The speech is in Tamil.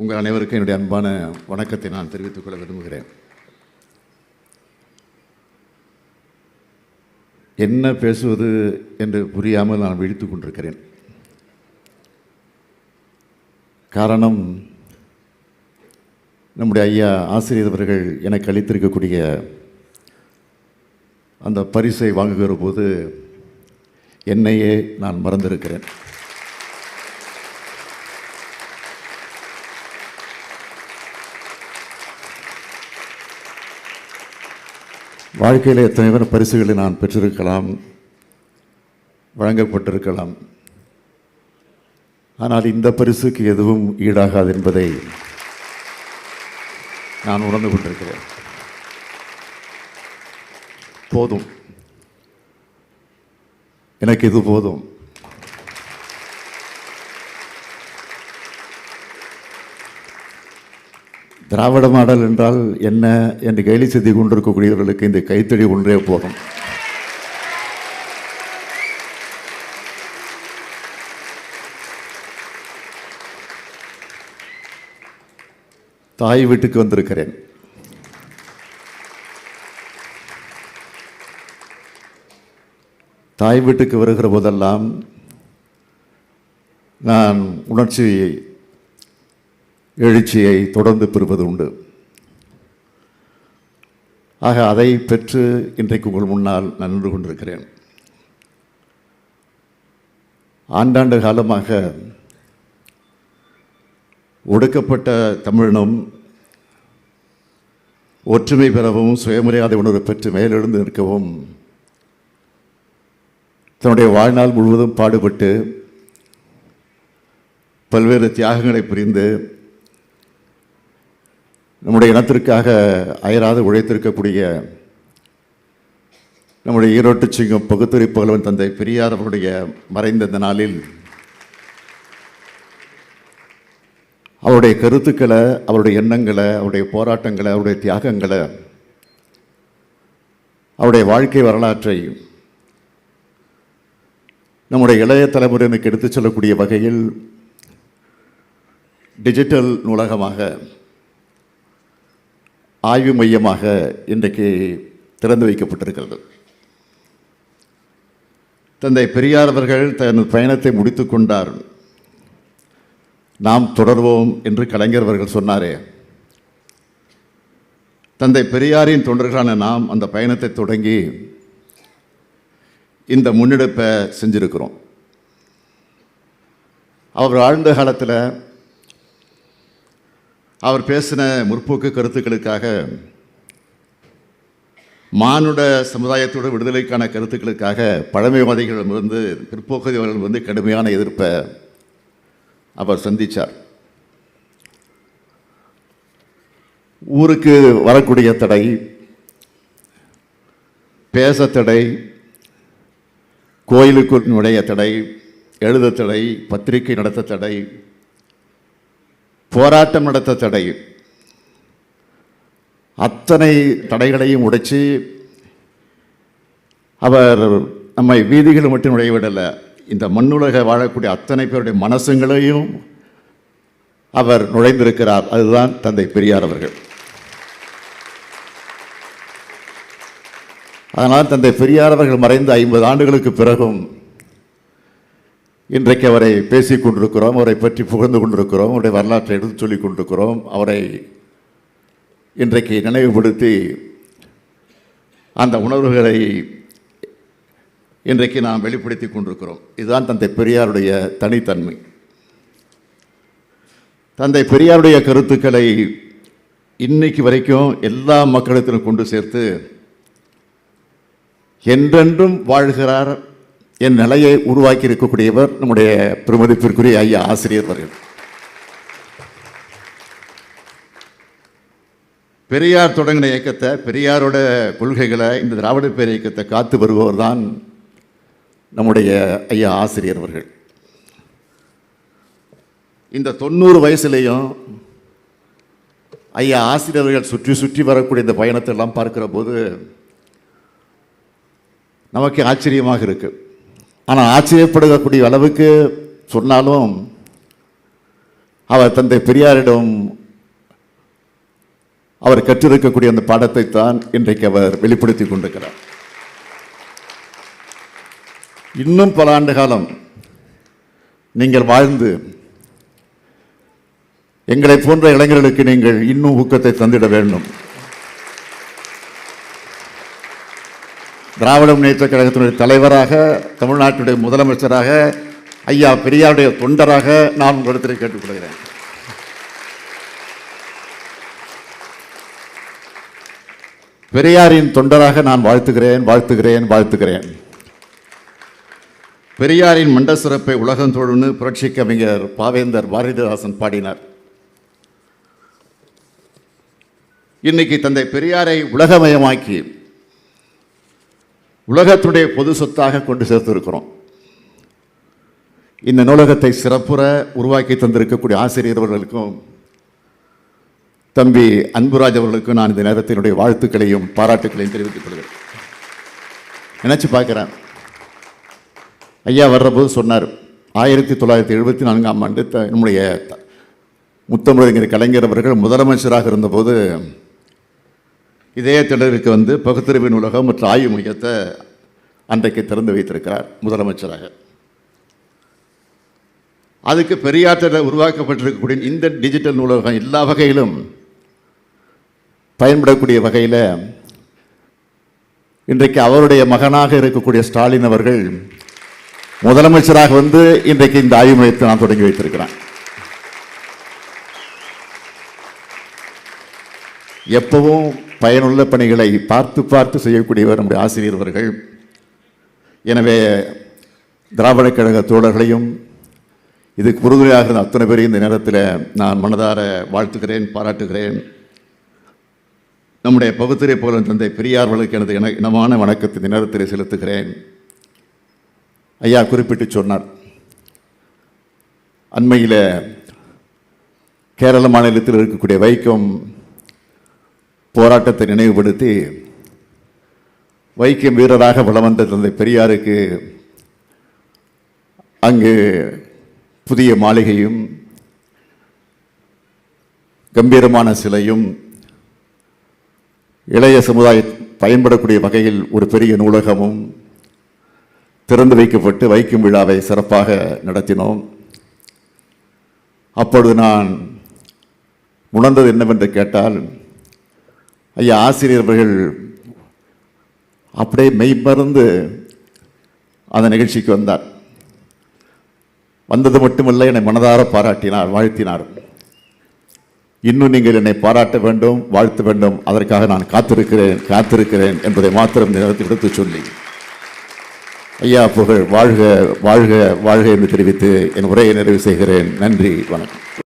உங்கள் அனைவருக்கும் என்னுடைய அன்பான வணக்கத்தை நான் தெரிவித்துக் கொள்ள விரும்புகிறேன். என்ன பேசுவது என்று புரியாமல் நான் விழித்துக் கொண்டிருக்கிறேன். காரணம், நம்முடைய ஐயா ஆசிரியர் அவர்கள் எனக்கு அளித்திருக்கக்கூடிய அந்த பரிசை வாங்குகிற போது என்னையே நான் மறந்திருக்கிறேன். வாழ்க்கையில் எத்தனை பரிசுகளை நான் பெற்றிருக்கலாம், வழங்கப்பட்டிருக்கலாம். ஆனால் இந்த பரிசுக்கு எதுவும் ஈடாகாது என்பதை நான் உணர்ந்து கொண்டிருக்கிறேன். போதும், எனக்கு இது போதும். திராவிட மாடல் என்றால் என்ன என்று கேலி செய்து கொண்டிருக்கக்கூடியவர்களுக்கு இந்த கைத்தடி ஒன்றே போதும். தாய் வீட்டுக்கு வந்திருக்கிறேன். தாய் வீட்டுக்கு வருகிற போதெல்லாம் நான் எழுச்சியை தொடர்ந்து பெறுவது உண்டு. ஆக அதை பெற்று இன்றைக்கு உங்கள் முன்னால் நான் நின்று கொண்டிருக்கிறேன். ஆண்டாண்டு காலமாக ஒடுக்கப்பட்ட தமிழினம் ஒற்றுமை பெறவும் சுயமரியாதை உணர்வு பெற்று மேலெழுந்து நிற்கவும் தன்னுடைய வாழ்நாள் முழுவதும் பாடுபட்டு பல்வேறு தியாகங்களை புரிந்து நம்முடைய இனத்திற்காக அயராது உழைத்திருக்கக்கூடிய நம்முடைய ஈரோட்டு சிங்கம் பகுத்தறிவு புகழ்வன் தந்தை பெரியார் அவருடைய மறைந்த இந்த நாளில் அவருடைய கருத்துக்களை, அவருடைய எண்ணங்களை, அவருடைய போராட்டங்களை, அவருடைய தியாகங்களை, அவருடைய வாழ்க்கை வரலாற்றை நம்முடைய இளைய தலைமுறையினருக்கு எடுத்துச் செல்லக்கூடிய வகையில் டிஜிட்டல் நூலகமாக, ஆய்வு மையமாக இன்றைக்கு திறந்து வைக்கப்பட்டிருக்கிறது. தந்தை பெரியார் அவர்கள் தன் பயணத்தை முடித்துக் கொண்டார். நாம் தொடர்வோம் என்று கலைஞர் அவர்கள் சொன்னாரே, தந்தை பெரியாரின் தொண்டர்களான நாம் அந்த பயணத்தை தொடங்கி இந்த முன்னெடுப்பை செஞ்சிருக்கிறோம். அவர் வாழ்ந்த காலத்தில் அவர் பேசின முற்போக்கு கருத்துக்களுக்காக, மானுட சமுதாயத்தோட விடுதலைக்கான கருத்துக்களுக்காக பழமைவாதிகளிடமிருந்து, பிற்போக்குவாதிகளிடமிருந்து கடுமையான எதிர்ப்பை அவர் சந்தித்தார். ஊருக்கு வரக்கூடிய தடை, பேச தடை, கோயிலுக்குள் நுழைய தடை, எழுத தடை, பத்திரிகை நடத்த தடை, போராட்டம் நடத்த தடை, அத்தனை தடைகளையும் உடைச்சு அவர் நம்மை வீதிகள் மட்டும் நுழையவிடலை, இந்த மண்ணுலக வாழக்கூடிய அத்தனை பேருடைய மனசுங்களையும் அவர் நுழைந்திருக்கிறார். அதுதான் தந்தை பெரியார் அவர்கள். அதனால் தந்தை பெரியார் அவர்கள் மறைந்த 50 ஆண்டுகளுக்கு பிறகும் இன்றைக்கு அவரை பேசிக் கொண்டிருக்கிறோம், அவரை பற்றி புகழ்ந்து கொண்டிருக்கிறோம், அவருடைய வரலாற்றை எடுத்து சொல்லிக் கொண்டிருக்கிறோம். அவரை இன்றைக்கு நினைவுபடுத்தி அந்த உணர்வுகளை இன்றைக்கு நாம் வெளிப்படுத்தி கொண்டிருக்கிறோம். இதுதான் தந்தை பெரியாருடைய தனித்தன்மை. தந்தை பெரியாருடைய கருத்துக்களை இன்னைக்கு வரைக்கும் எல்லா மக்களிடத்திலும் கொண்டு சேர்த்து என்றென்றும் வாழ்கிறார் என் நிலையை உருவாக்கி இருக்கக்கூடியவர் நம்முடைய பெருமதிப்பிற்குரிய ஐயா ஆசிரியர் அவர்கள். பெரியார் தொடங்கின இயக்கத்தை, பெரியாரோட கொள்கைகளை, இந்த திராவிட பேர் இயக்கத்தை காத்து வருபவர் தான் நம்முடைய ஐயா ஆசிரியர் அவர்கள். இந்த 90 வயசுலேயும் ஐயா ஆசிரியர்கள் சுற்றி சுற்றி வரக்கூடிய இந்த பயணத்தை எல்லாம் பார்க்கிற போது நமக்கு ஆச்சரியமாக இருக்கு. ஆனால் ஆச்சரியப்படக்கூடிய அளவுக்கு சொன்னாலும் அவர் தந்தை பெரியாரிடம் அவர் கற்றிருக்கக்கூடிய அந்த பாடத்தை தான் இன்றைக்கு அவர் வெளிப்படுத்தி கொண்டிருக்கிறார். இன்னும் பல ஆண்டு காலம் நீங்கள் வாழ்ந்து எங்களை போன்ற இளைஞர்களுக்கு நீங்கள் இன்னும் ஊக்கத்தை தந்திட வேண்டும். திராவிட முன்னேற்றக் கழகத்தினுடைய தலைவராக, தமிழ்நாட்டுடைய முதலமைச்சராக, ஐயா பெரியாருடைய தொண்டராக நான் உங்களிடத்தில் கேட்டுக்கொள்கிறேன். பெரியாரின் தொண்டராக நான் வாழ்த்துகிறேன். பெரியாரின் மண்ட சிறப்பை உலகம் தொழுன்னு புரட்சி கவிஞர் பாவேந்தர் பாரதிதாசன் பாடினார். இன்னைக்கு தந்தை பெரியாரை உலகமயமாக்கி உலகத்துடைய பொது சொத்தாக கொண்டு சேர்த்திருக்கிறோம். இந்த நூலகத்தை சிறப்புற உருவாக்கி தந்திருக்கக்கூடிய ஆசிரியர் அவர்களுக்கும் தம்பி அன்புராஜ் அவர்களுக்கும் நான் இந்த நேரத்தினுடைய வாழ்த்துக்களையும் பாராட்டுக்களையும் தெரிவித்துக் கொள்கிறேன். நினைச்சு பார்க்கிறேன், ஐயா வர்றபோது சொன்னார், 1974ஆம் ஆண்டு நம்முடைய முத்தமிழறிஞர் கலைஞர் அவர்கள் முதலமைச்சராக இருந்தபோது இதே திடலுக்கு வந்து பகுத்தறிவு நூலகம் மற்றும் ஆய்வு மையத்தை அன்றைக்கு திறந்து வைத்திருக்கிறார் முதலமைச்சராக. அதுக்கு பெரியாற்றில் உருவாக்கப்பட்டிருக்கக்கூடிய இந்த டிஜிட்டல் நூலகம் எல்லா வகையிலும் பயன்படக்கூடிய வகையில் இன்றைக்கு அவருடைய மகனாக இருக்கக்கூடிய ஸ்டாலின் அவர்கள் முதலமைச்சராக வந்து இன்றைக்கு இந்த ஆய்வு மையத்தை நான் தொடங்கி வைத்திருக்கிறேன். எப்பவும் பயனுள்ள பணிகளை பார்த்து செய்யக்கூடியவர் நம்முடைய ஆசிரியர் அவர்கள். எனவே திராவிட கழக தோழர்களையும் இதுக்கு உறுதுணையாக இருந்த அத்தனை பேரையும் இந்த நேரத்தில் நான் மனதார வாழ்த்துகிறேன், பாராட்டுகிறேன். நம்முடைய பகுத்தறிவு புகழ் தந்தை பெரியார் அவர்களுக்கு எனது இனமான வணக்கத்தை இந்த நேரத்தில் செலுத்துகிறேன். ஐயா குறிப்பிட்டு சொன்னார், அண்மையில் கேரள மாநிலத்தில் இருக்கக்கூடிய வைக்கம் போராட்டத்தை நினைவுபடுத்தி வைக்கம் வீரராக வலம் வந்த தந்தை பெரியாருக்கு அங்கு புதிய மாளிகையும் கம்பீரமான சிலையும் இளைய சமுதாயம் பயன்படக்கூடிய வகையில் ஒரு பெரிய நூலகமும் திறந்து வைக்கப்பட்டு வைக்கும் விழாவை சிறப்பாக நடத்தினோம். அப்பொழுது நான் உணர்ந்தது என்னவென்று கேட்டால், ஐயா ஆசிரியர்கள் அப்படியே மெய்மறந்து அந்த நிகழ்ச்சிக்கு வந்தார். வந்தது மட்டுமல்ல, என்னை மனதார பாராட்டினார், வாழ்த்தினார். இன்னும் நீங்கள் என்னை பாராட்ட வேண்டும், வாழ்த்த வேண்டும், அதற்காக நான் காத்திருக்கிறேன் என்பதை மாத்திரம் நேரத்தில் எடுத்து சொல்லி, ஐயா புகழ் வாழ்க வாழ்க வாழ்க என்று தெரிவித்து என் உரையை நிறைவு செய்கிறேன். நன்றி, வணக்கம்.